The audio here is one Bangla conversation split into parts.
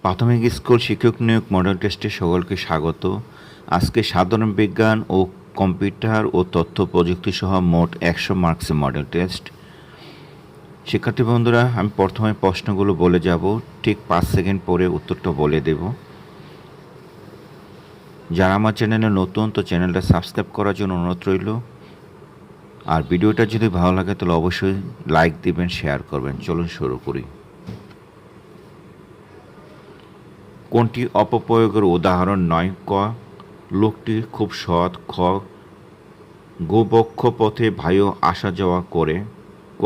প্রাথমিক স্কুল শিক্ষক নিয়োগ মডেল টেস্টে সকলকে স্বাগত। আজকে সাধারণ বিজ্ঞান ও কম্পিউটার ও তথ্য প্রযুক্তি সহ মোট 100 মার্কসের মডেল টেস্ট। শিক্ষার্থী বন্ধুরা, আমি প্রথমে প্রশ্নগুলো বলে যাব, ঠিক 5 সেকেন্ড পরে উত্তরটা বলে দেব। যারা আমার চ্যানেলে নতুন, তো চ্যানেলটা সাবস্ক্রাইব করার জন্য অনুরোধ রইল। আর ভিডিওটা যদি ভালো লাগে তাহলে অবশ্যই লাইক দিবেন, শেয়ার করবেন। চলুন শুরু করি। কোনটি অপপ্রয়োগের উদাহরণ নয়? ক, লোকটি খুব সৎ। খ, গোবক্ষ পথে ভাইও আসা যাওয়া করে। ক,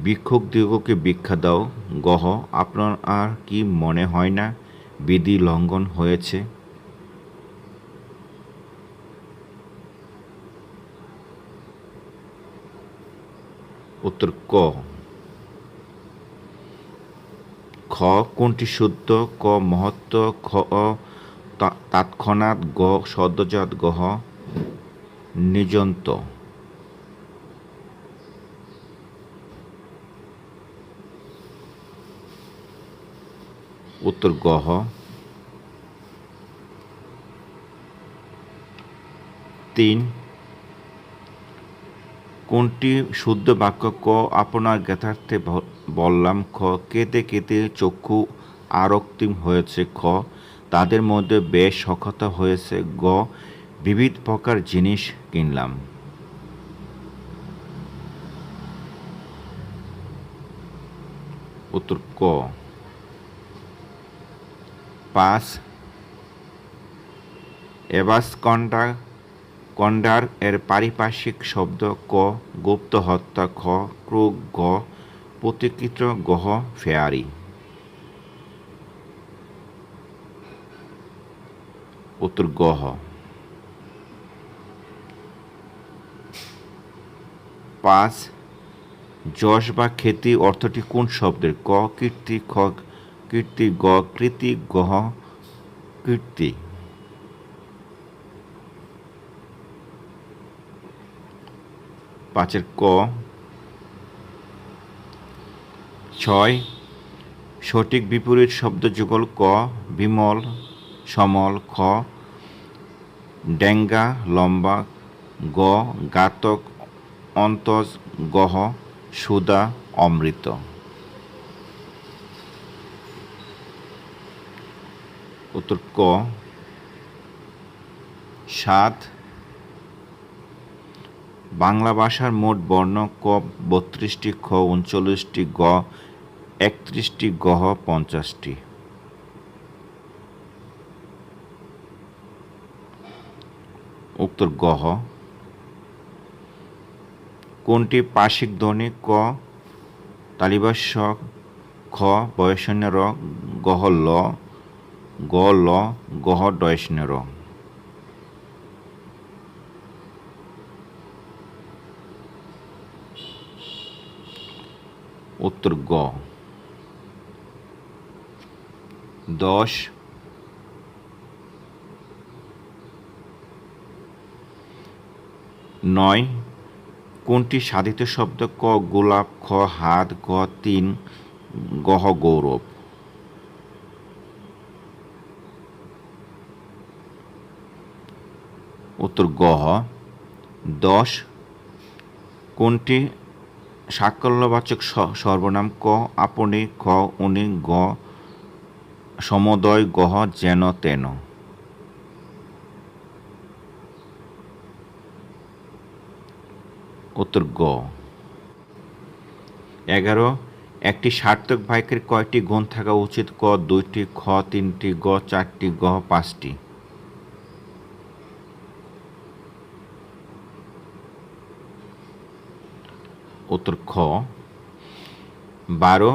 ভিক্ষুকদিগকে ভিক্ষা দাও। গহ, আপনার আর কি মনে হয় না বিধি লঙ্ঘন হয়েছে? উত্তর ক। খ, কোনটি শুদ্ধ? ক, মহত্ব। খ, তৎক্ষণাৎ। গ, সদ্যজাত। গহ, নিযন্ত। উত্তর গহ। 3, কোনটি শুদ্ধ বাক্য? ক, আপনার জ্ঞাতার্থে বললাম। খ, কেঁদে কেঁদে চক্ষু আরক্তিম হয়েছে। খ, তাদের মধ্যে বেশ সখ্যতা হয়েছে। গ, বিবিধ প্রকার জিনিস কিনলাম। উত্তর ক। 5, এবাস কন্ডার এর পারিপার্শ্বিক শব্দ? ক, গুপ্ত হত্যা। খ, ক্রুক। গ, প্রতিকৃত। গহ, ফেয়ারি। উত্তর গহ। 5, যশ বা খ্যাতি অর্থটি কোন শব্দের? ক, কীর্তি। খ, কীর্তি। গ, কৃতি। গহ, কীর্তি। 5 ক। 6, সঠিক বিপরীত শব্দ যুগল? ক, বিমল সমল। খ, ডেঙ্গা লম্বা। গ, ঘাতক অন্তজ। গহ, সুধা অমৃত। উত্তর ক। 7, বাংলা ভাষার মোট বর্ণ? ক, 32টি। খ, 39টি। গ, 31টি। গহ, 50টি। উত্তর গহ। কোনটি পার্শ্বিক ধ্বনি? ক, তালিবাস্য। খ, বয়সন্য র। গহ ল। গ, ল। গহ, ডয়সন্য র। উত্তর গ। 10, নয়, কোনটি সাধিত শব্দ? ক, গোলাপ। খ, হাত। গ, 3। গহ, গৌরব। উত্তর গহ। 10, কোনটি সাকল্যবাচক সর্বনাম? ক, আপনি। খ, উনি। গ, সমদয়। গহ, যেন তেন। উত্তর গ। 11, একটি সার্থক বাক্যের কয়টি গুণ থাকা উচিত? ক, 2টি। খ, 3টি। গ, 4টি। গহ, 5টি। উত্তর খ। 12,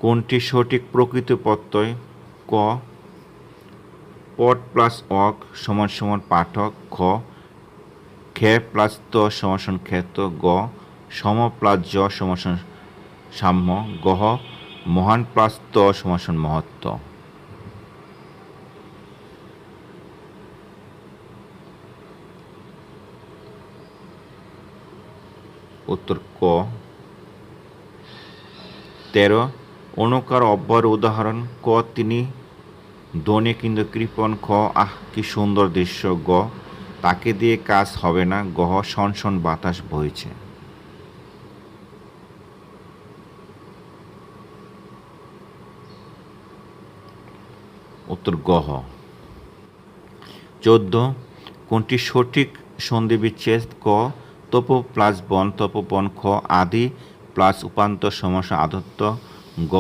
কোনটি সঠিক প্রকৃত প্রত্যয়? ক, পট প্লাস অক সমান সমান পাঠক। খ, খে প্লাস ত সমান সমান খ্যাত। গ, সম প্লাস জ সমান সমান সাম্য। গহ, মহান প্লাস ত সমান সমান মহত্ব। উত্তর ক। 13 অনুকার অব্যয়ের উদাহরণ ক তিনি দনে কিন্তু কৃপণ খ আহ কি সুন্দর দৃশ্য গ তাকে দিয়ে কাজ হবে না গহ শনশন বাতাস বইছে। উত্তর গহ। 14 কোনটি সঠিক সন্ধি বিচ্ছেদ ক তপ প্লাস বন তপবন খ আদি প্লাস উপান্ত সমাস আদত্ত গ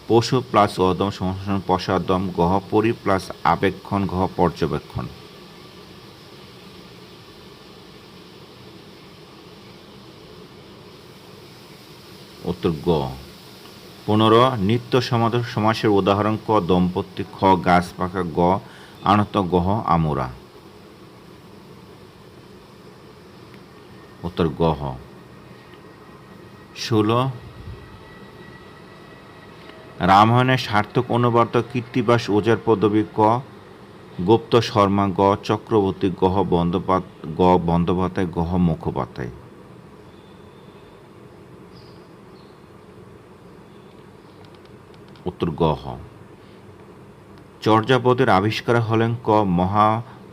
পশু প্লাস অদম সমাস পশাদম গহ পরি প্লাস আবেক্ষণ গহ পর্যবেক্ষণ। উত্তর গ। 15 নিত্য সমাসের উদাহরণ ক দম্পতি খ গাছ পাকা গ আনত গহ আমোরা। উত্তর গহ। 16 রামায়ণের সার্থক অনুবার্তক কীর্তিবাস ওজার পদবী ক গুপ্ত শর্মা গ চক্রবর্তী গহ বন্দ্যোপাধ্যায় গহ মুখোপাধ্যায়। উত্তর গহ। চর্যাপদের আবিষ্কার হলেন ক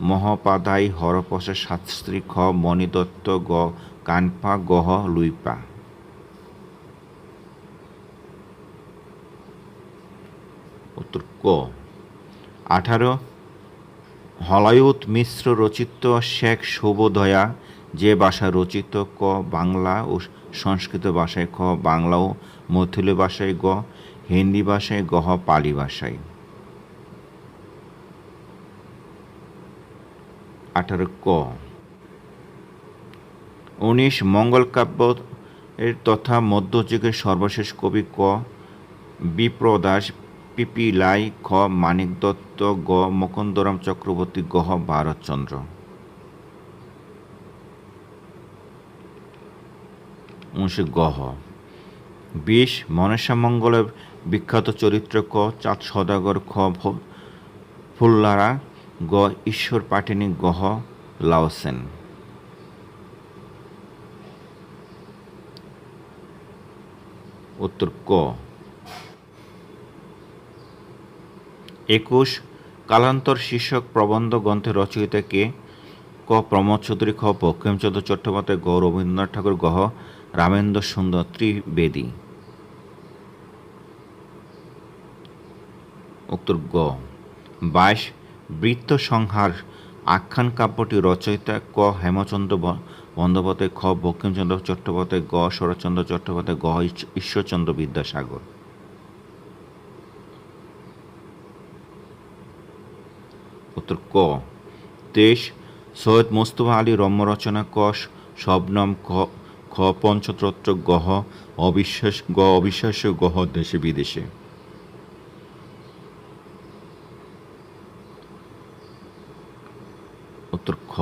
মহোপাধ্যায় হরপ্রসাদ শাস্ত্রী খ মণিদত্ত গ কানপা গহ লুইপা। উত্তর ক। 18 হলায়ুত মিশ্র রচিত শেখ শুভোদয়া যে ভাষা রচিত ক বাংলা ও সংস্কৃত ভাষায় খ বাংলা ও মৈথিলী ভাষায় গ হিন্দি ভাষায় গহ পালি ভাষায়। 18 ক। 19 মঙ্গল কাব্য এর তথা মধ্যযুগের সর্বশেষ কবি ক বিপ্রদাস পিপিলাই খ মানিক দত্ত গ মুকুন্দরাম চক্রবর্তী গহ ভারতচন্দ্র। 19 গহ। 20 মনসামঙ্গলের বিখ্যাত চরিত্র ক চাঁদ সদাগর খ ফুল্লারা গ ঈশ্বর পাঠিনী গহ লাওসেন। উত্তর ক। 21 কালান্তর শীর্ষক প্রবন্ধ গ্রন্থের রচয়িতা কে ক প্রমোদ চৌধুরী খ বঙ্কিমচন্দ্র চট্টোপাধ্যায় গ রবীন্দ্রনাথ ঠাকুর গহ রামেন্দ্র সুন্দর ত্রিবেদী। উত্তর গ। 22 বৃত্ত সংহার আখ্যান কাব্যটি রচয়িতা ক হেমচন্দ্র বন্দ্যোপাধ্যায় খ বঙ্কিমচন্দ্র চট্টোপাধ্যায় গ শরৎচন্দ্র চট্টোপাধ্যায় গ ঈশ্বরচন্দ্র বিদ্যাসাগর। উত্তর ক। 23 সৈয়দ মুস্তফা আলী রম্য রচনা ক শবনম খ পঞ্চতত্ত্ব গহ অবিশ্বাস্য গহ দেশে বিদেশে। উত্তর খ।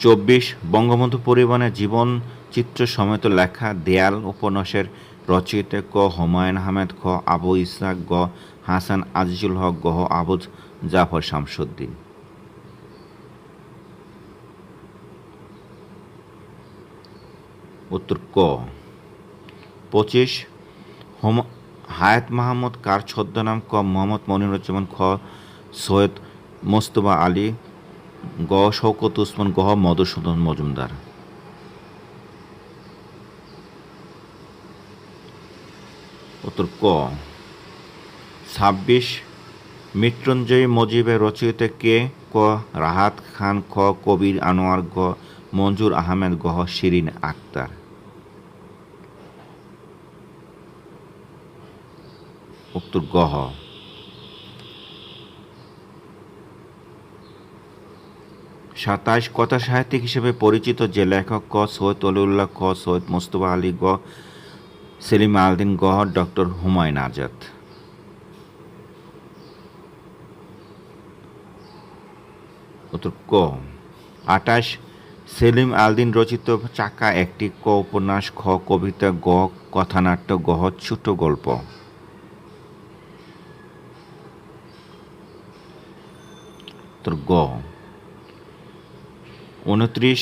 24 বঙ্গবন্ধু পরিবহনের জীবন চিত্র সমেত লেখা দেয়াল উপন্যাসের রচয়িতা ক হুমায়ুন আহমেদ খ আবু ইসহাক গ হাসান আজিজুল হক গহ আবু জাফর শামসুদ্দিন। উত্তর ক। 25 হায়াত মাহমুদ কার ছদ্মনাম ক মোহাম্মদ মনিরুজ্জামান খ সৈয়দ মোস্তফা আলী গ শওকত উসমান গহ মধুসূদন মজুমদার। উত্তর ক। 26 মৃত্যুঞ্জয় মজিবের রচয়িতা কে ক রাহাত খান খ কবির আনোয়ার গ মঞ্জুর আহমেদ গহ শিরিন আক্তার। উত্তর গহ। 27 কথা সাহিত্যিক হিসেবে পরিচিত যে লেখক ক সৈয়দ অলিউল্লাহ খ সৈয়দ মুস্তফা আলী গ সেলিম আলদিন গহ ডক্টর হুমায়ুন আজাদ। উত্তর ক। 28 সেলিম আলদিন রচিত চাকা একটি ক উপন্যাস খ কবিতা গ কথানাট্য গহ ছোট গল্প। উত্তর গ। 29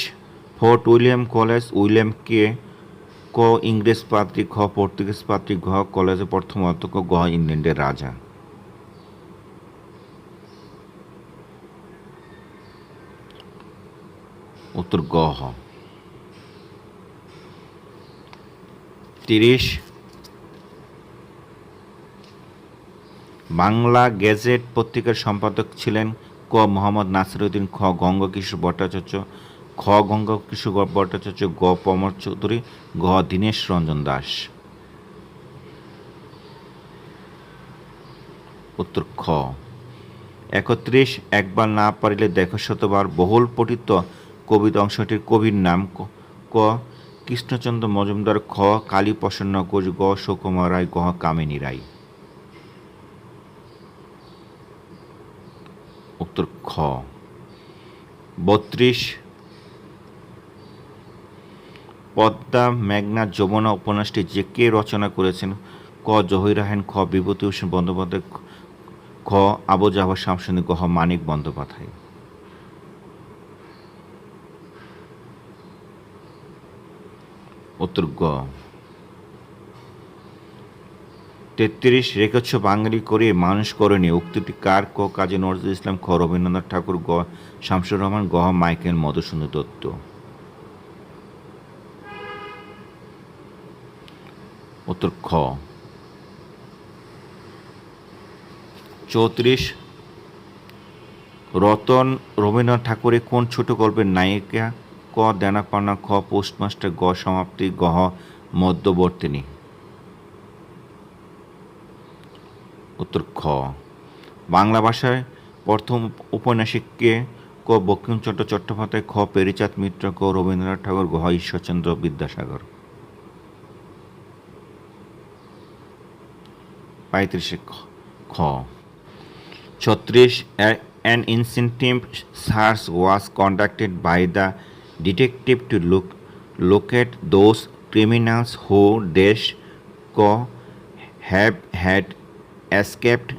ফোর্ট উইলিয়াম কলেজ উইলিয়াম কে ক ইংরেজ পাদ্রী, খ পর্তুগিজ পাদ্রী, ঘ কলেজে প্রথম অধ্যক্ষ, গ ইংল্যান্ডের রাজা। উত্তর গ হ। 30 বাংলা গেজেট পত্রিকার সম্পাদক ছিলেন ক মোহাম্মদ নাসিরউদ্দিন, খ গঙ্গকিশোর ভট্টাচার্য, খ গঙ্গকিশোর ভট্টাচার্য, গ প্রমোদ চৌধুরী, ঘ দীনেশ রঞ্জন দাস। উত্তর খ। 31 একবার না পারিলে দেখো শতবার বহুল পঠিত কবিতা অংশটির কবির নাম ক কৃষ্ণচন্দ্র মজুমদার, খ কালীপ্রসন্ন ঘোষ, গ সুকুমার রায়, গ কামিনী রায়। উত্তর খ। 32 পদ্মা মেঘনা যমুনা উপন্যাসটি যে কে রচনা করেছেন? ক জহির রায়হান, খ বিভূতিভূষণ বন্দ্যোপাধ্যায়, খ আবু জাফর শামসুন্দি, গ মানিক বন্দ্যোপাধ্যায়। উত্তর গ। 33 রেখেছ বাঙালি করে মানুষ করেনি উক্তিটি কার? ক কাজী নজরুল ইসলাম, খ রবীন্দ্রনাথ ঠাকুর, গ শামসুর রহমান, গ মাইকেল মধুসূদন দত্ত। উত্তর খ। 34 রতন রবীন্দ্রনাথ ঠাকুরের কোন ছোট গল্পের নায়িকা? ক দেনা পাওনা, খ পোস্টমাস্টার, গ সমাপ্তি, গ মধ্যবর্তিনী। উত্তর খ। বাংলা ভাষায় প্রথম উপন্যাসিক কে? ক বঙ্কিমচন্দ্র চট্টোপাধ্যায়, খ পেরিচাঁদ মিত্র, গ রবীন্দ্রনাথ ঠাকুর, গ ঈশ্বরচন্দ্র বিদ্যাসাগর। 35 খ। 36 an incentive search was conducted by the detective to locate those criminals who dash ক have had escaped,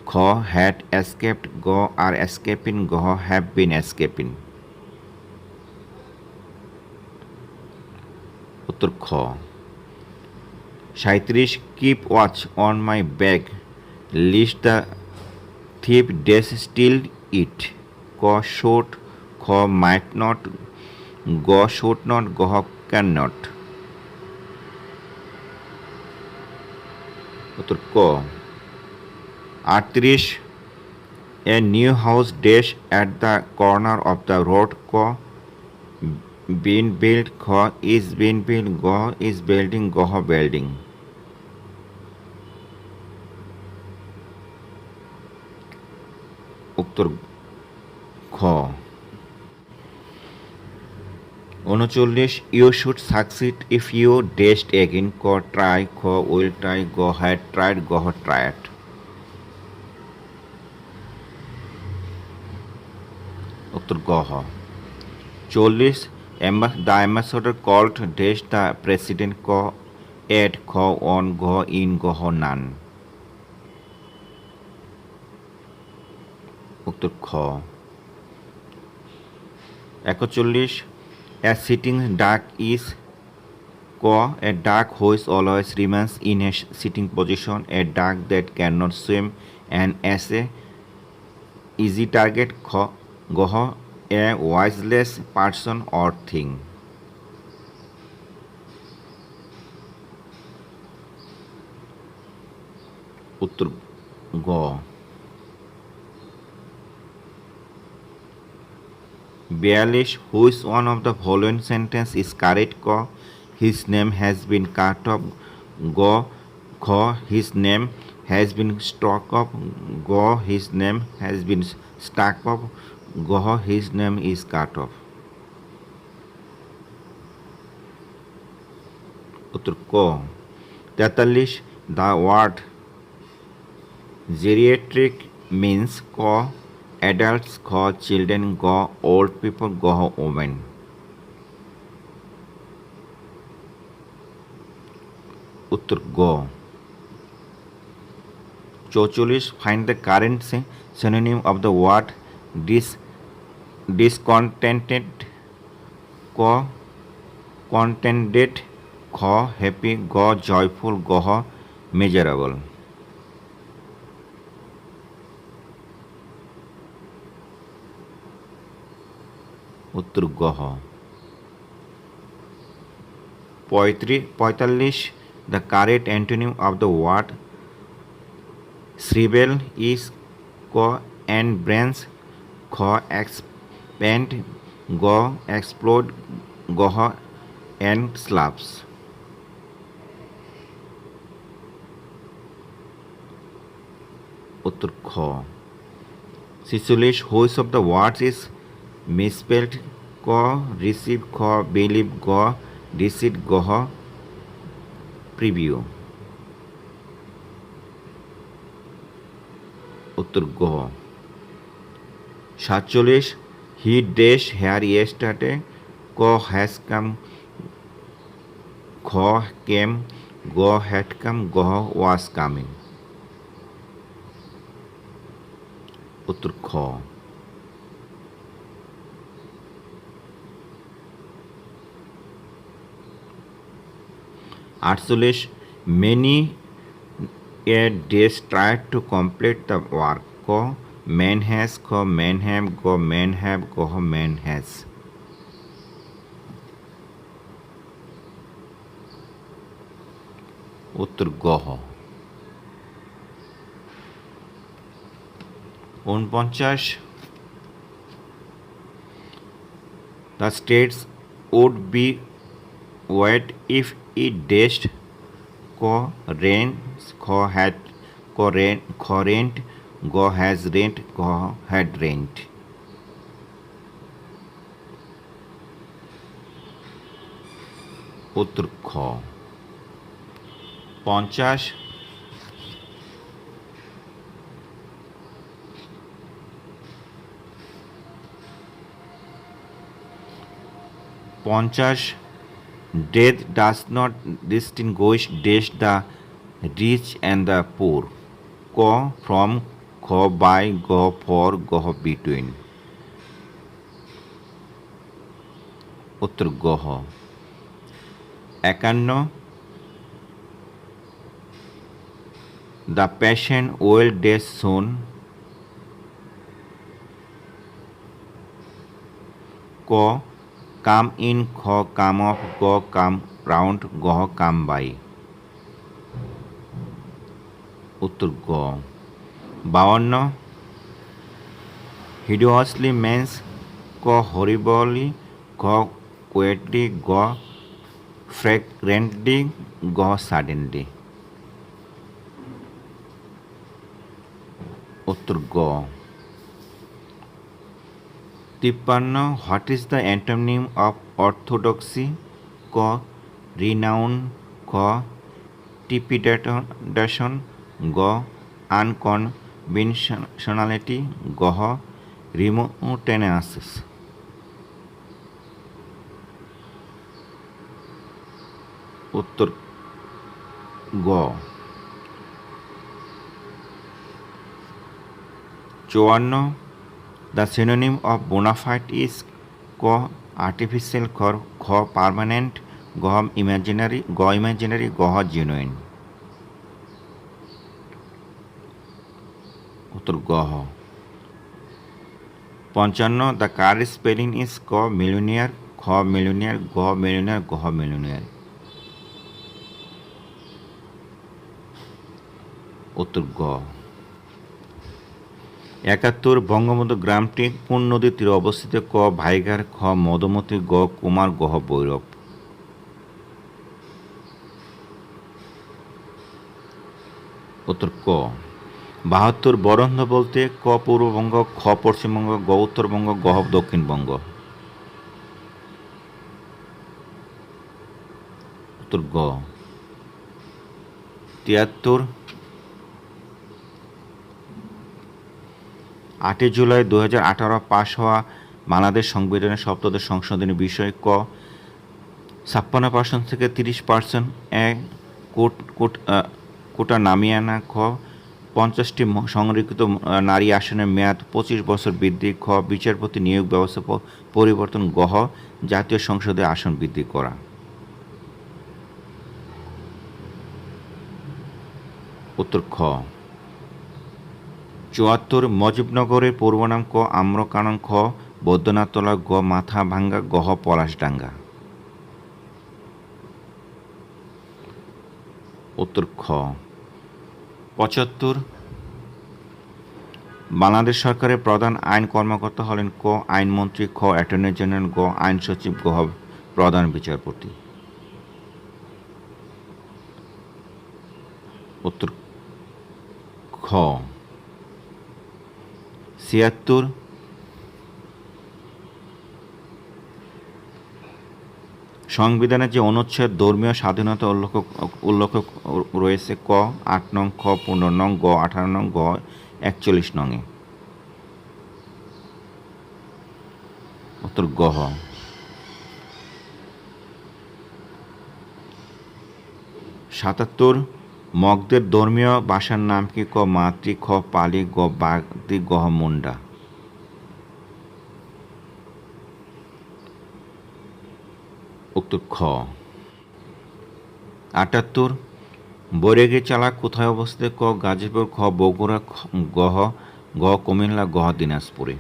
খ had escaped, গ are escaping, গ have been escaping। উত্তর খ। 37 keep watch on my bag lest the thief dash steal it, ক should, খ might not, গ should not, গ cannot। উত্তর ক। 38 a new house dash at the corner of the road, ক been built, খ is been built, গ is building, গ building। উত্তর খ। 39 you should succeed if you dashed again, ক try, খ will try, গ had tried, গ tried। উত্তর গ হ। 40 the ambassador called dash the president, ক at, খ on, গ in, গ none। উত্তর খ। 41 a sitting duck is, ক a duck which always remains in a sitting position, a duck that cannot swim, an essay easy target, খ গ a wiseless person or thing। উত্তর গ। 42 which one of the following sentence is correct? ক his name has been cut off, গ খ his name has been struck off, গ his name has been stuck off, গ his name is cut off। উত্তর ক। 43 the word geriatric means, ক adults, খ children, গ old people, গ women। উত্তর গ। 44 find the current synonym of the word discontented, ক contented, খ হ্যাপি, গ জয়ফুল, গহ মেজারেবল। উত্তর গহ। 45 the correct antonym of the word shrivel is ক অ্যান্ড ব্রেঞ্চ, খ এক্সপ্যান্ড, গ এক্সপ্লোড, গহ অ্যান্ড স্লাবস। উত্তর খ। 46 which of the words is misspelled, ক রিসিভ, খ বিলিভ, গ ডিসিড, গহ প্রিভিউ। উত্তর গ। 47 হি ড্যাশ হেয়ার ইয়েস্টারডে, ক হ্যাজ কাম, খ কেম, গ হ্যাড কাম, গহ ওয়াজ কামিং। উত্তর খ। 48 many a days try to complete the work, ক ম্যান হ্যাজ, খ ম্যান হ্যাভ, গ ম্যান হ্যাভ, গহ ম্যান হ্যাজ। উত্তর গহ। 49 the streets would be wet if it dash, ক রেন্ট, খ হ্যাড, খ রেন্ট, গ হ্যাজ রেন্ট, গ হ্যাড রেন্ট। উত্তর খ। 50 death does not distinguish dash the rich and the poor, ক ফ্রম, খ বাই, গ ফর, গহ বিটুইন। উত্তর গহ। 51 দ্য পেশেন্ট উইল ডেথ সুন, ক কাম ইন, খ কাম অফ, গ কাম রাউন্ড, গহ কাম বাই। উত্তর গ। 52 হিডিওয়াসলি মেন্স, ক হরিবলি, খ কোয়েটলি, গ ফ্রেগরেন্টলি, গহ সাডেনলি। উত্তর গ। 53 what is the antonym of orthodoxy, ক রিনাউন, খ টিপিডেশন, গ আনকনভেনশনালিটি, গহ রিমোটেনাসিস। উত্তর গ। 54 the synonym of bona fide is, ক আর্টিফিশিয়াল, খ পার্মানেন্ট, গ ইমাজিনারি, গহ জেনুইন। উত্তর গহ। 55 দ্য কারেক্ট স্পেলিং ইজ, ক মিলিয়নিয়ার, খ মিলিয়নিয়ার, গ মিলিয়নিয়ার, গহ মিলিয়নিয়ার। উত্তর গ। 71 বঙ্গবন্ধু গ্রামটি কোন নদীর তীরে অবস্থিত, ক ভাইঘাট, খ মধুমতি, গ কুমার, গহ ভৈরব। উত্তর ক। 72 বরেন্দ্র বলতে, ক পূর্ববঙ্গ, খ পশ্চিমবঙ্গ, গ উত্তরবঙ্গ, গহ দক্ষিণবঙ্গ। উত্তর গ। 73 8 জুলাই 2018 পাশ হওয়া বাংলাদেশ সংবিধানের সপ্তদশ সংশোধনী বিষয়, ক 56% থেকে 30% কোটা নামিয়ে আনা, খ 50টি সংরক্ষিত নারী আসনের মেয়াদ 25 বছর বৃদ্ধি, খ বিচারপতি নিয়োগ ব্যবস্থা পরিবর্তন, গহ জাতীয় সংসদে আসন বৃদ্ধি করা। উত্তর খ। ৭৪ মজিবনগরের পূর্বনাম ক আম্রকানন, খ বৈদ্যনাথতলা, গ মাথা ভাঙ্গা, গহ পলাশডাঙ্গা। উত্তর খ। ৭৫ বাংলাদেশ সরকারের প্রধান আইন কর্মকর্তা হলেন ক আইনমন্ত্রী, খ অ্যাটর্নি জেনারেল, গ আইন সচিব, গ প্রধান বিচারপতি। উত্তর খ। ৭৬ সংবিধানে যে অনুচ্ছেদ ধর্মীয় স্বাধীনতা উল্লেখ রয়েছে ক ৮ নং, খ ১৫ নং, গ ১৮ নং, গ ৪১ নংয়ে। উত্তর গহ। ৭৭ মগদের ধর্মীয় ভাষার নাম কি? ক মাতৃ, খ পালি, গ বাগদি, গ মুন্ডা। উত্তর খ। ৭৮ বৈরাগী চালা কোথায় অবস্থিত? ক গাজীপুর, খ বগুড়া, গ কুমিল্লা, গ দিনাজপুরে।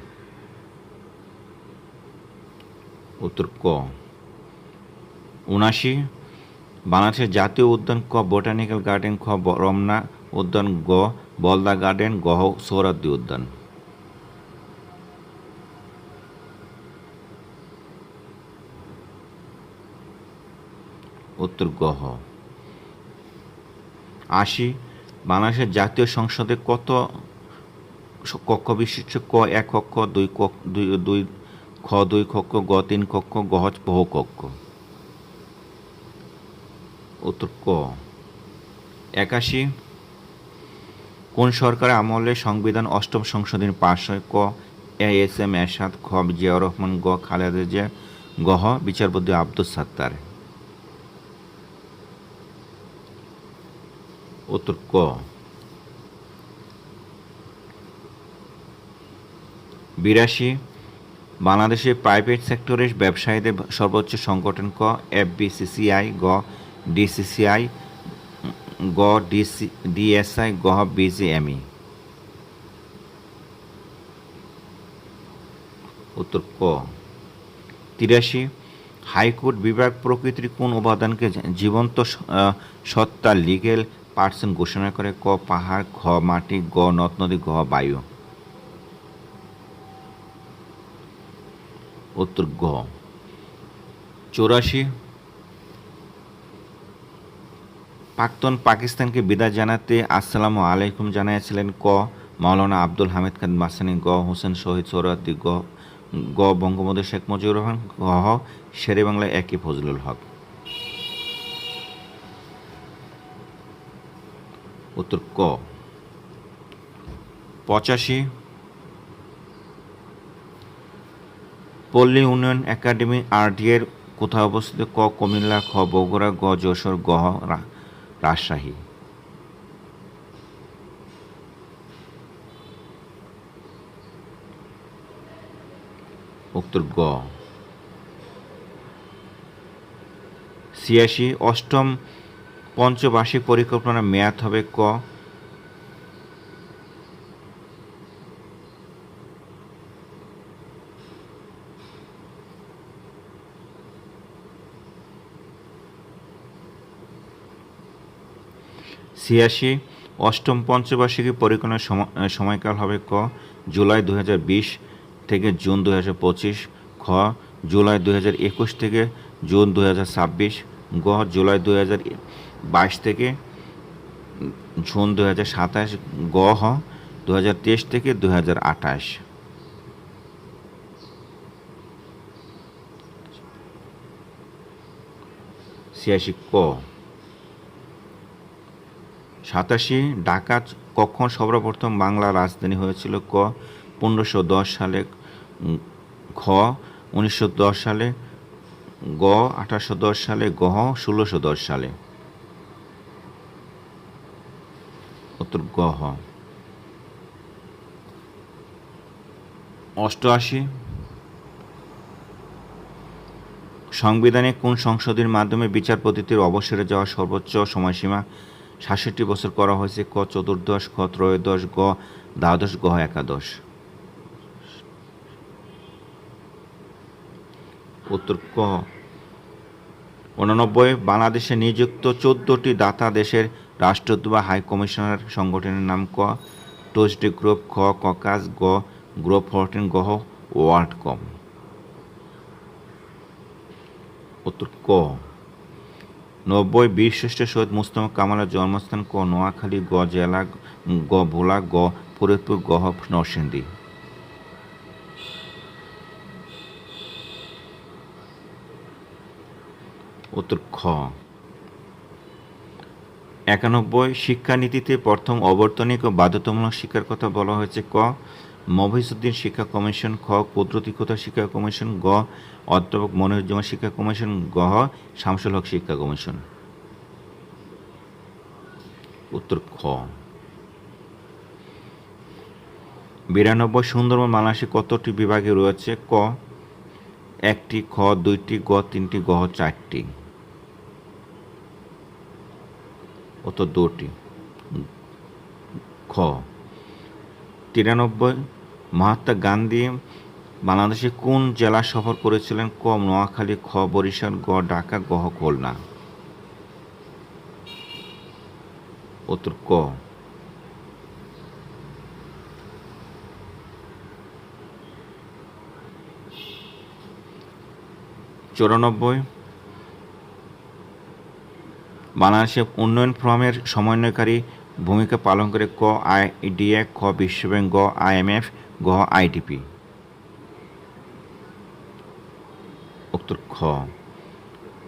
উত্তর ক। ৭৯ বাংলাদেশের জাতীয় উদ্যান ক বোটানিক্যাল গার্ডেন, খ রমনা উদ্যান, গ বলদা গার্ডেন, গ সোহরাওয়ার্দী উদ্যান। উত্তর গহ। ৮০ বাংলাদেশের জাতীয় সংসদে কত কক্ষ বিশিষ্ট? ক ১ কক্ষ, ২ খ ২ কক্ষ, গ ৩ কক্ষ, গ বহু কক্ষ। উত্তর ক। ৮১ কোন সরকারের আমলে সংবিধান অষ্টম সংশোধনী পাশ হয়? ক এ.এস.এম এরশাদ, খ জিয়াউর রহমান, গ খালেদা জিয়া, গ বিচারপতি আব্দুস সাত্তার। উত্তর ক। ৮২ বাংলাদেশের প্রাইভেট সেক্টরের ব্যবসায়ীদের সর্বোচ্চ সংগঠন ক এফবিসিসিআই, গ ডিসিসিআই, গ ডিএসআই, গ বিজিএমই। উত্তর ক। ৮৩ হাইকোর্ট বিভাগ প্রকৃতির কোন উপাদানকে জীবন্ত সত্তা লিগ্যাল পার্সন ঘোষণা করে? ক পাহাড়, খ মাটি, গ নদ নদী, গ বায়ু। উত্তর গ। ৮৪ প্রাক্তন পাকিস্তানকে বিদায় জানাতে আসসালামু আলাইকুম জানিয়েছিলেন ক মাওলানা আব্দুল হামিদ খান মাসানি, গ হোসেন শহীদ সোহরাওয়ার্দী, গ বঙ্গবন্ধু শেখ মুজিবুর রহমান, গ শেরে বাংলা একে ফজলুল হক। উত্তর ক। ৮৫ পল্লী উন্নয়ন একাডেমি RDA কোথায় অবস্থিত? ক কুমিল্লা, খ বগুড়া, গ যশোর, গ রাজশাহী। উত্তর গ। ৮৬ অষ্টম পঞ্চবার্ষিক পরিকল্পনার মেয়াদ হবে? ক ৮৬ অষ্টম পঞ্চবার্ষিকী পরিকল্পনার সময়কাল হবে? ক জুলাই ২০২০ থেকে জুন ২০২৫, খ জুলাই ২০২১ থেকে জুন ২০২৬, গ জুলাই ২০২২ থেকে জুন ২০২৭, গ ২০২৩ থেকে ২০২৮। ৮৬ ক। ৮৭ ঢাকা কখন সর্বপ্রথম বাংলা রাজধানী হয়েছিল? ক ১৫১০ সালে, খ ১৯১০ সালে, গ ১৮১০ সালে, গ ১৬১০ সালে। উত্তর গ। ৮৮ সংবিধানে কোন সংশোধনীর মাধ্যমে বিচারপতিদের অবসরে যাওয়ার সর্বোচ্চ সময়সীমা ৬৭ বছর করা হয়েছে? ক চতুর্দশ, খ ত্রয়োদশ, গ দ্বাদশ, গ একাদশ। উত্তর ক 89। বাংলাদেশে নিযুক্ত 14টি দাতা দেশের রাষ্ট্রদূত বা হাই কমিশনার সংগঠনের নাম? ক টুসডে গ্রুপ, খ ককাস, গ গ্রুপ 14, গ ওয়ার্ল্ডকম। উত্তর ক 90। বীরশ্রেষ্ঠ শহীদ মুস্তফা কামালের জন্মস্থান? ক নোয়াখালী, গ জেলা, গ ভোলা, গ ফরিদপুর, গ নরসিংদী। উত্তর খ 91। শিক্ষানীতিতে প্রথম অবর্তনিক ও বাধ্যতামূলক শিক্ষার কথা বলা হয়েছে? ক মফিজউদ্দিন শিক্ষা কমিশন, খ কুদরত কোথা শিক্ষা কমিশন, গ অধ্যাপক মনিরুজ্জামান শিক্ষা কমিশন, গ শামসুল হক শিক্ষা কমিশন। উত্তর খ 92। সুন্দরবন বাংলাদেশে কতটি বিভাগে রয়েছে? ক 1টি, খ 2টি, গ 3টি, গ 4টি। উত্তর 2টি। খ 93। মহাত্মা গান্ধী বাংলাদেশে কোন জেলা সফর করেছিলেন? ক নোয়াখালী, খ বরিশাল, গ ঢাকা, গ খুলনা। উত্তর ক 94। বাংলাদেশের উন্নয়ন ফোরামের সমন্বয়কারী ভূমিকা পালন করে? ক আইডিএ, খ বিশ্বব্যাংক, গ IMF, গ IDP। উত্তর খ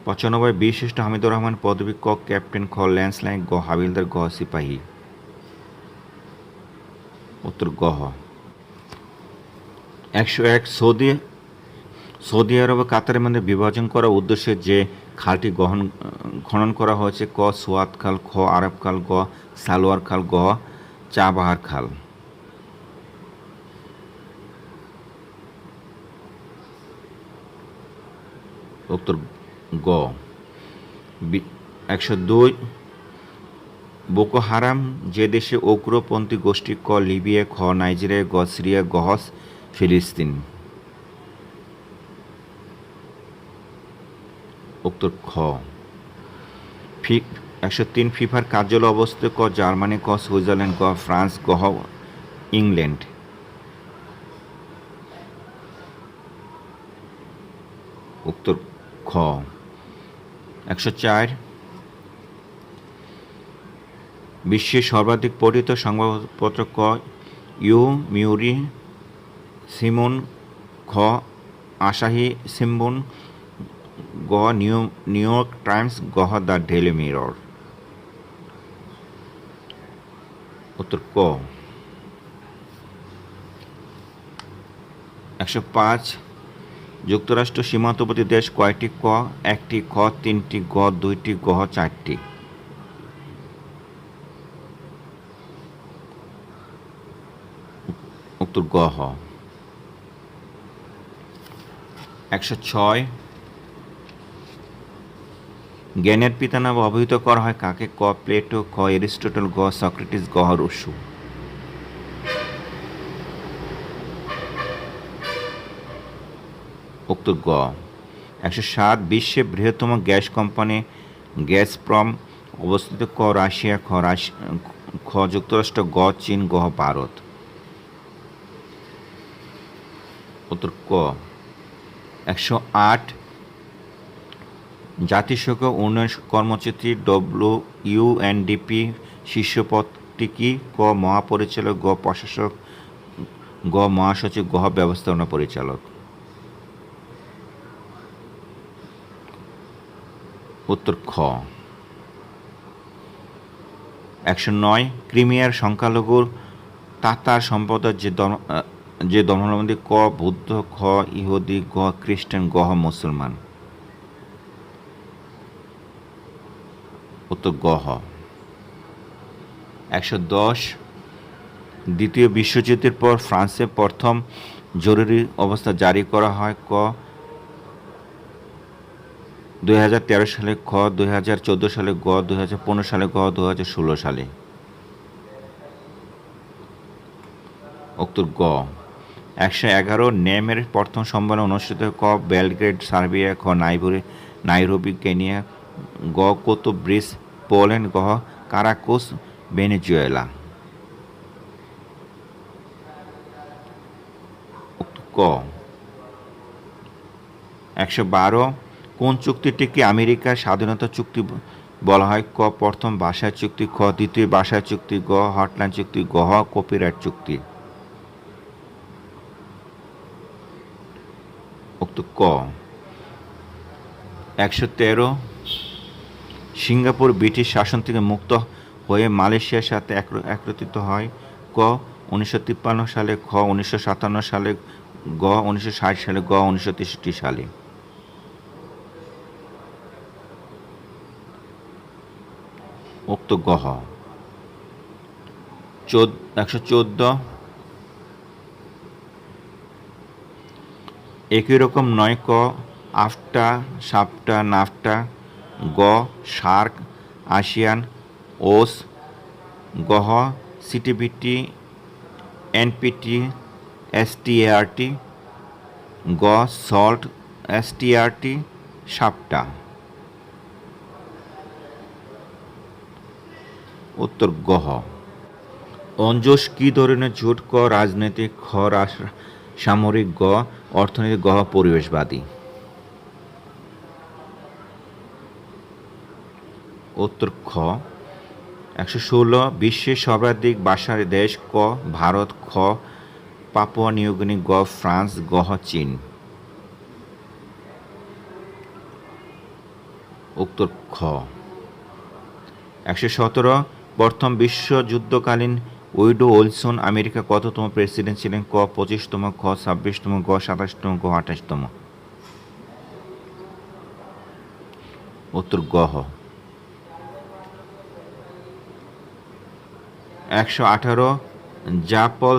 95। বীরশ্রেষ্ঠ হামিদুর রহমান পদবী? ক ক্যাপ্টেন, খ ল্যান্স নায়েক, গ হাবিলদার, গ সিপাহী। উত্তর গ 101। সৌদি আরব ও কাতারের মধ্যে বিভাজন করার উদ্দেশ্যে যে খালটি খনন করা হয়েছে? ক সুয়াত খাল, খ আরব খাল, গ সালোয়ার খাল, গ চাবাহার খাল। উত্তর গ 102। বোকো হারাম যে দেশে উগ্রপন্থী গোষ্ঠী? ক লিবিয়া, খ নাইজেরিয়া, গ সিরিয়া, গ ফিলিস্তিন। উত্তর খ 103। ফিফার কার্যালয় অবস্থিত? ক জার্মানি, ক সুইজারল্যান্ড, গ ফ্রান্স, গ ইংল্যান্ড। উত্তর খ 104। বিশ্বের সর্বাধিক পঠিত সংবাদপত্র? ক ইউ মিউরি সিমন, খ আসাহি সিম্বন, গ নিউ ইয়র্ক টাইমস, গ দ্য ডেইলি মিরর। উত্তর ক 105। যুক্তরাষ্ট্র সীমান্তবর্তী দেশ কয়টি? ক 1টি, খ 3টি, গ 2টি, গ 4টি। উত্তর গ 106। জ্ঞানের পিতা নামে অভিহিত করা হয় কাকে? ক প্লেটো, খ এরিস্টটল, গ সক্রেটিস, গ রুশো। উত্তর গ 107। বিশ্বের বৃহত্তম গ্যাস কোম্পানি গ্যাজপ্রম অবস্থিত? ক রাশিয়া, খ যুক্তরাষ্ট্র, গ চীন, গ ভারত। উত্তর ক 108। জাতিসংঘ উন্নয়ন কর্মসূচি WUNDP শীর্ষ পদটি কি? ক মহাপরিচালক, গ প্রশাসক, গ মহাসচিব, গ ব্যবস্থাপনা পরিচালক। উত্তর খ 109। ক্রিমিয়ার সংখ্যালঘু তাতার সম্প্রদায় যে ধর্মাবলম্বী? ক বৌদ্ধ, খ ইহুদি, গ খ্রিস্টান, গ মুসলমান। উত্তর গ 110। দ্বিতীয় বিশ্বযুদ্ধের পর ফ্রান্সে প্রথম জরুরি অবস্থা জারি করা হয়? ক 2013 সালে, খ 2014 সালে, গ 2015 সালে, গ 2016 সালে। উত্তর গ 111। নেমের প্রথম সম্মেলন অনুষ্ঠিত, ক বেলগ্রেড সার্বিয়া, খ নাইরোবি কেনিয়া, গ কুতুব ব্রিজ পোল্যান্ড, গ কারাকুস ভেনেজুয়েলা। ক 112। কোন চুক্তিটিকে আমেরিকার স্বাধীনতা চুক্তি বলা হয়? ক প্রথম ভাষা চুক্তি, খ দ্বিতীয় ভাষা চুক্তি, গ হটলাইন চুক্তি, গ কপিরাইট চুক্তি। ক 113। সিঙ্গাপুর ব্রিটিশ শাসন থেকে মুক্ত হয়ে মালয়েশিয়ার সাথে একত্রিত হয়, ক 1953 সালে, খ 1957 সালে, গ 1960 সালে, গ 1963 সালে। উক্ত গহ 114। একই রকম নয়, ক আফটা, সাপটা, নাফটা, গ সার্ক, আসিয়ান, ওস, গহ সিটিবিটি, এনপিটি, এসটিএআরটি, গ সল্ট, এসটিআরটি, সাপটা। উত্তর গহ। অঞ্জস কি ধরনের জোট? ক রাজনৈতিক, খ সামরিক, গ অর্থনৈতিক, গ পরিবেশবাদী। উত্তর খ 116। বিশ্বের সর্বাধিক ভাষার দেশ? ক ভারত, খ পাপুয়া নিউগিনি, গ ফ্রান্স, গ চীন। উত্তর খ 117। প্রথম বিশ্বযুদ্ধকালীন উইডো উইলসন আমেরিকা কততম প্রেসিডেন্ট ছিলেন? ক 25তম, খ 26তম, গ 27তম, গ 28তম। উত্তর গহ 118। জাপল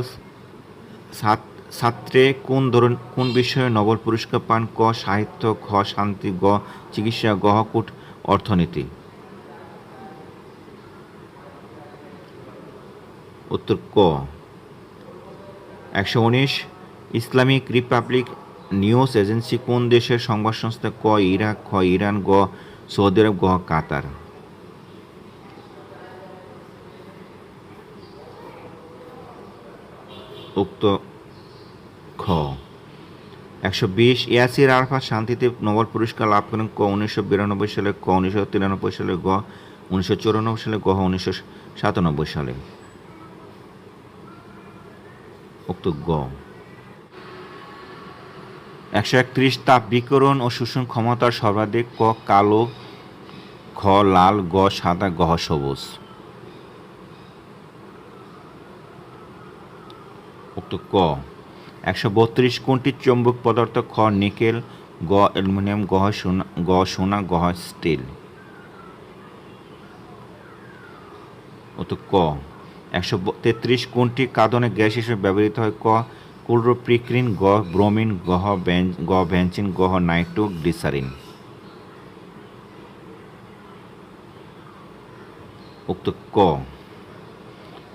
ছাত্রে কোন বিষয়ে নোবেল পুরস্কার পান? ক সাহিত্য, খ শান্তি, গ চিকিৎসা, গ কূট অর্থনীতি। উত্তর ক 119। ইসলামিক রিপাবলিক নিউজ এজেন্সি কোন দেশের সংবাদ সংস্থা? ক ইরাক, খ ইরান, গ সৌদি আরব, গ কাতার। উক্ত খ 120। ইয়াসির আরাফাত শান্তিতে নোবেল পুরস্কার লাভ করেন? ক 1992 সালে, ক 1993 সালে, গ 1994 সালে, গ 1997 সালে। উক্ত গ 131। তাপ বিকিরণ ও শোষণ ক্ষমতার সর্বাধিক? ক কালো, খ লাল, গ সাদা, গ সবুজ। উক্ত ক 132। কোনটি চৌম্বক পদার্থ? খ নিকেল, গ অ্যালুমিনিয়াম, গ সোনা, গ স্টিল। উত্তর ক 133। কোনটি কাঁদনে গ্যাস হিসেবে ব্যবহৃত হয়? ক ক্লোরোপ্রিক্রিন, গ ব্রোমিন, গ বেনজিন, গ নাইট্রোগ্লিসারিন। উক্ত ক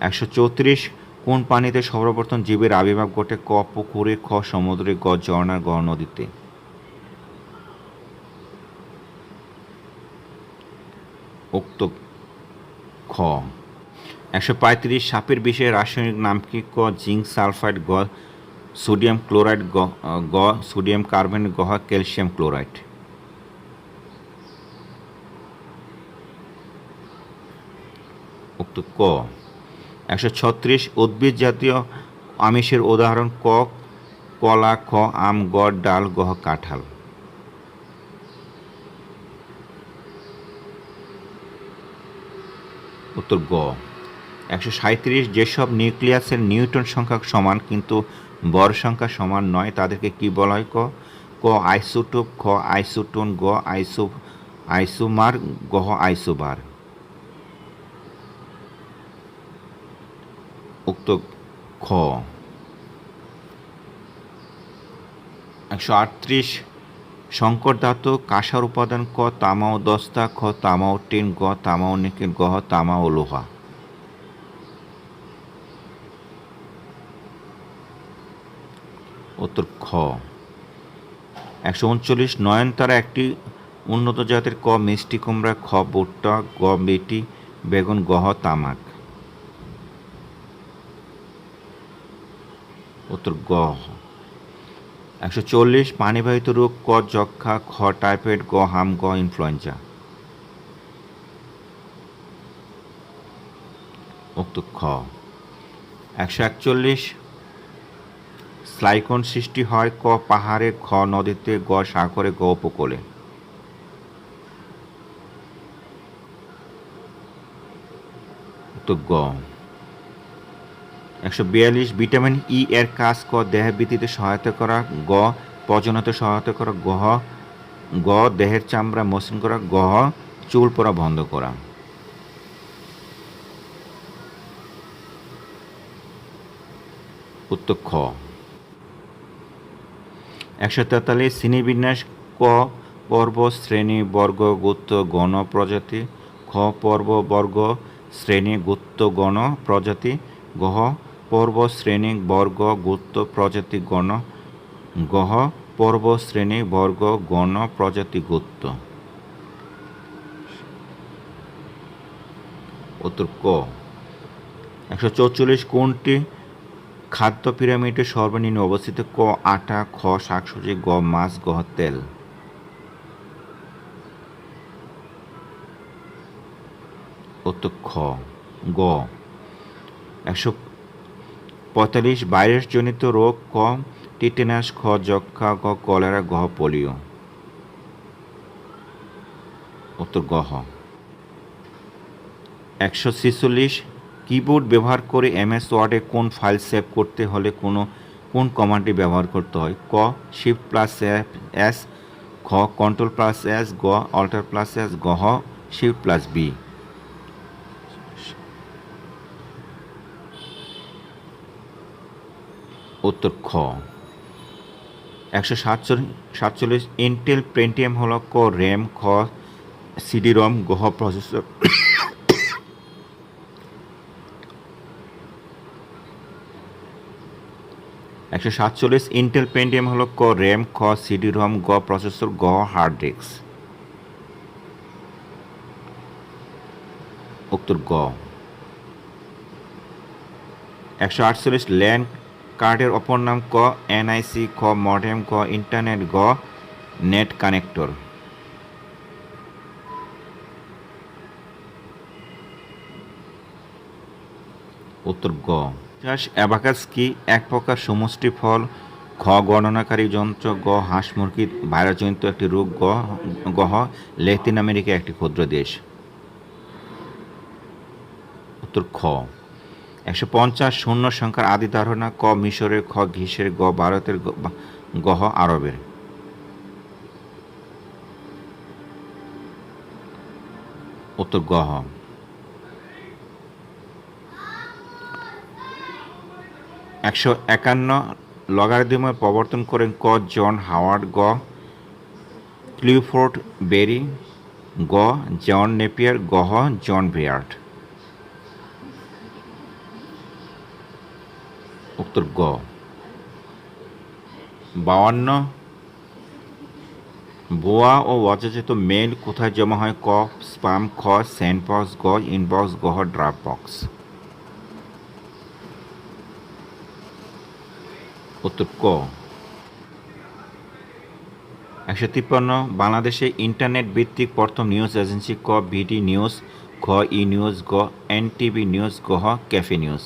134। কোন পানিতে সর্বপ্রথম জীবের আবির্ভাব ঘটে? ক পুকুরে, খ সমুদ্রে, গ ঝর্ণা, গ নদীতে। উক্ত খ 135। সাপের বিষের রাসায়নিক নাম কি? ক জিঙ্ক সালফাইড, গ সোডিয়াম ক্লোরাইড, গ সোডিয়াম কার্বনেট, গ ক্যালসিয়াম ক্লোরাইড। উক্ত ক 136। উদ্ভিদ জাতীয় আমিষের উদাহরণ? ক কলা, খ আম, গ ডাল, গ কাঁঠাল। উত্তর গ 137। যেসব নিউক্লিয়াসের নিউটন সংখ্যা সমান কিন্তু ভর সংখ্যা সমান নয় তাদেরকে কি বলা হয়? ক আইসোটোপ, খ আইসোটোন, গ আইসোমার, গ আইসোবার। উক্ত খ 138। সংকর ধাতু কাঁসার উপাদান ক তামা ও দস্তা, খ তামা ও টিন, গ তামা ও নিকেল, গ তামা ও লোহা। উত্তর খ। 139 নয়নতারা একটি উন্নত জাতের, ক মিষ্টি কুমড়া, খ ভুট্টা, গ বেটি বেগুন, গ তামাক। উত্তর গ। 140 পানিবাহিত রোগ, ক যক্ষা, খ টাইফয়েড, গ হাম, গ ইনফ্লুয়েঞ্জা। উত্তর খ। 141 স্লাইকন সৃষ্টি হয়, ক পাহাড়ে, খ নদীতে, গ সাগরে, গ উপকূলে। উত্তর গ। 142 ভিটামিন ই এর কাজ, ক দেহ বৃদ্ধিতে সহায়তা করা, গ প্রজনতে সহায়তা করা, গ দেহের চামড়া মসৃণ করা, গ চুল পড়া বন্ধ করা। উত্তর খ। 143 শ্রেণীবিন্যাস, ক পর্ব শ্রেণী বর্গ গোত্র গণ প্রজাতি, খ পর্ব বর্গ শ্রেণী গোত্র গণ প্রজাতি, গ পর্ব শ্রেণী বর্গ গোত্র প্রজাতি গণ, গ পর্ব শ্রেণী বর্গ গণ প্রজাতি গোত্র। উত্তর ক। 144 কোনটি খাদ্য পিরামিডে সর্বনিম্ন অবস্থিত, ক আটা, খ শাকসবজি, গ মাছ, গ তেল। উত্তর খ। গ। 145 ভাইরাস জনিত রোগ, ক টিটেনাস, খ যক্ষা, গ কলেরা, গ পোলিও। উত্তর গ। 146 কিবোর্ড ব্যবহার করে এমএস ওয়ার্ডে কোন ফাইল সেভ করতে হলে কোন কমান্ডটি ব্যবহার করতে হয়, ক শিফট প্লাস এস, খ কন্ট্রোল প্লাস এস, গ অল্টার প্লাস এস, গ শিফট প্লাস বি। উত্তর খ। 147 ইন্টেল পেন্টিয়াম হল, ক র্যাম, খ সিডি রম, গ প্রসেসর। 147 ইন্টেল পেন্টিয়াম হল, ক র্যাম, খ সিডি রম, গ প্রসেসর, গ হার্ড ডিস্ক। উত্তর গ। 148 ল্যান কার্ডের অপর নাম, ক এনআইসি, খ মডেম, গ ইন্টারনেট, গ নেট কানেক্টর। উত্তর গ। অ্যাবাকাস কি, এক প্রকার সমষ্টি ফল, খ গণনাকারী যন্ত্র, গ হাঁস মুরগির ভাইরাসজনিত একটি রোগ, গ লাতিন আমেরিকা একটি ক্ষুদ্র দেশ। উত্তর খ। 150 শূন্য সংখ্যার আদি ধারণা, ক মিশরের, খ গ্রিসের, গ ভারতের, গ আরবের। উত্তর গ। 151 লগারিদমের প্রবর্তন করেন, ক জন হাওয়ার্ড, গ ক্লিফোর্ড বেরি, গ জন নেপিয়ার, গ জন বেয়ার্ড। উত্তর গ। 52 বোয়া ও অযাচিত মেইল কোথায় জমা হয়, ক স্পাম, খ স্যান্ডবক্স, গ ইনবক্স, গ ড্রপ বক্স। উত্তর ক। 153 বাংলাদেশে ইন্টারনেট ভিত্তিক প্রথম নিউজ এজেন্সি, ক বিডি নিউজ, খ ই নিউজ, গ এনটিভি নিউজ, গ ক্যাফে নিউজ।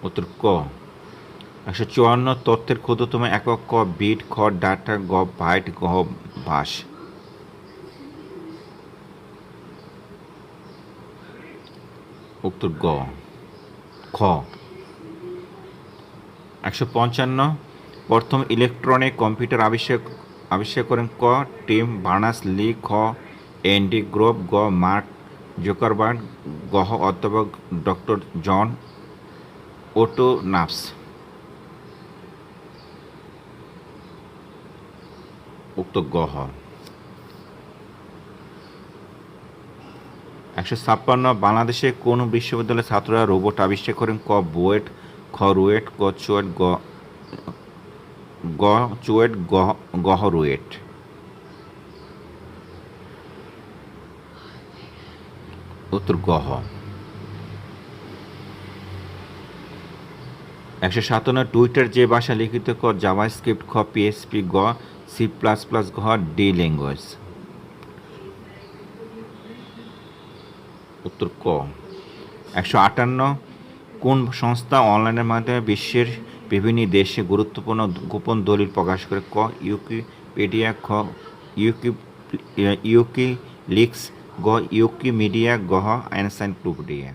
উত্তর ক। 154 তথ্যের ক্ষুদ্রতম একক, ক বিট, খ ডাটা, গ বাইট, গ ভাষ। উত্তর গ। খ। 155 প্রথম ইলেকট্রনিক কম্পিউটার আবিষ্কার করেন, ক টিম বার্নার্স লি, খ এন্ডি গ্রোভ, গ মার্ক জুকারবার্গ, গ অধ্যাপক ডক্টর জন ওটো নাফস। উত্তর গহ। 156 বাংলাদেশে কোন বিশ্ববিদ্যালয়ের ছাত্ররা রোবট আবিষ্কার করেন? ক বুয়েট, খ রুয়েট, গ চুয়েট, গ চুয়েট, গহ রুয়েট। উত্তর গহ। 157 টুইটার যে ভাষা লিখিত? ক জাভাস্ক্রিপ্ট, খ পিএইচপি, গ সি প্লাস প্লাস, ঘ ডি ল্যাঙ্গুয়েজ। উত্তর ক। 158 কোন সংস্থা অনলাইনের মাধ্যমে বিশ্বের বিভিন্ন দেশে গুরুত্বপূর্ণ গোপন দলিল প্রকাশ করে? ক উইকিপিডিয়া, খ উইকিলিক্স, গ উইকিমিডিয়া, গ এনসাইক্লোপিডিয়া।